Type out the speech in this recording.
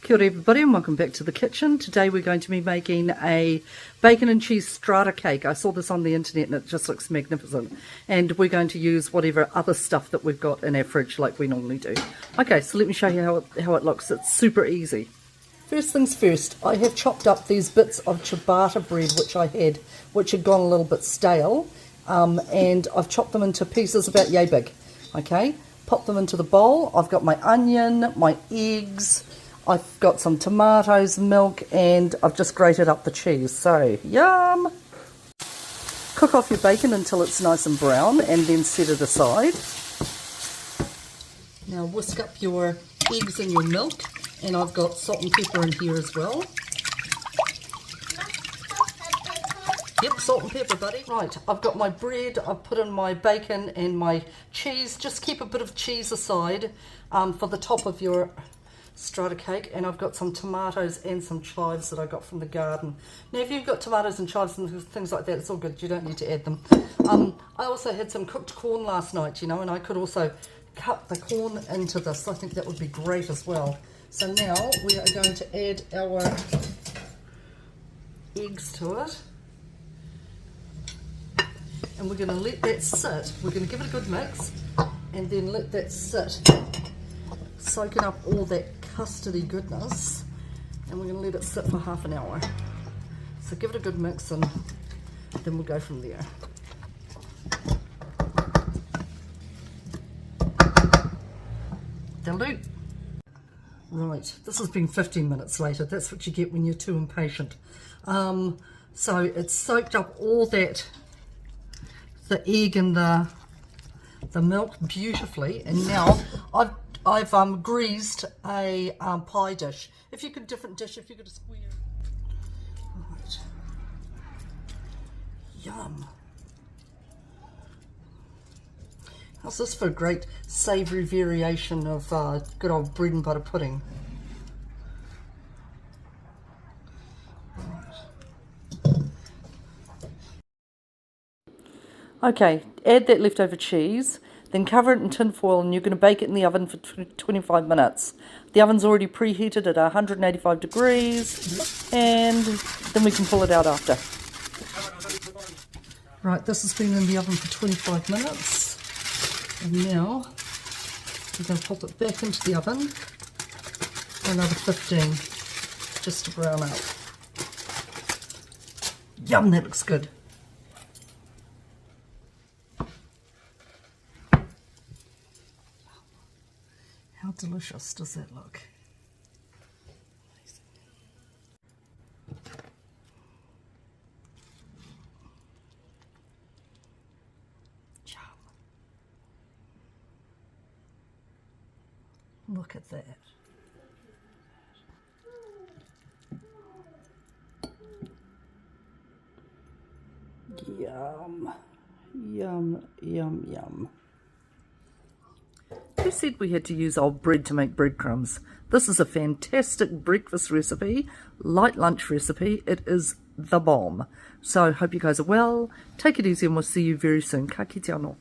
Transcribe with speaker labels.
Speaker 1: Kia ora everybody and welcome back to the kitchen. Today we're going to be making a bacon and cheese strata cake. I saw this on the internet and it just looks magnificent. And we're going to use whatever other stuff that we've got in our fridge like we normally do. Okay, so let me show you how it looks. It's super easy. First things first, I have chopped up these bits of ciabatta bread which had gone a little bit stale. And I've chopped them into pieces about yay big. Okay, pop them into the bowl. I've got my onion, my eggs, I've got some tomatoes, milk, and I've just grated up the cheese. So, yum! Cook off your bacon until it's nice and brown and then set it aside. Now whisk up your eggs and your milk, and I've got salt and pepper in here as well. Yep, salt and pepper, buddy. Right, I've got my bread, I've put in my bacon and my cheese. Just keep a bit of cheese aside for the top of your strata cake, and I've got some tomatoes and some chives that I got from the garden. Now if you've got tomatoes and chives and things like that, it's all good, you don't need to add them. I also had some cooked corn last night, you know, and I could also cut the corn into this. I think that would be great as well. So now we are going to add our eggs to it, and we're going to let that sit. We're going to give it a good mix and then let that sit, soaking up all that custardy goodness, and we're going to let it sit for half an hour. So give it a good mix and then we'll go from there. Dilute. Right, this has been 15 minutes later. That's what you get when you're too impatient. So it's soaked up all that, the egg and the milk beautifully, and now I've greased a pie dish. If you could, different dish, if you could square. Right. Yum. How's this for a great savoury variation of good old bread and butter pudding? Okay, add that leftover cheese, then cover it in tin foil, and you're going to bake it in the oven for 25 minutes. The oven's already preheated at 185 degrees, and then we can pull it out after. Right, this has been in the oven for 25 minutes, and now we're going to pop it back into the oven for another 15, just to brown out. Yum, that looks good. How delicious does that look? Yum. Look at that. Yum. Yum, yum, yum. Who said we had to use old bread to make breadcrumbs? This is a fantastic breakfast recipe, light lunch recipe. It is the bomb. So hope you guys are well. Take it easy and we'll see you very soon. Ka kite anō.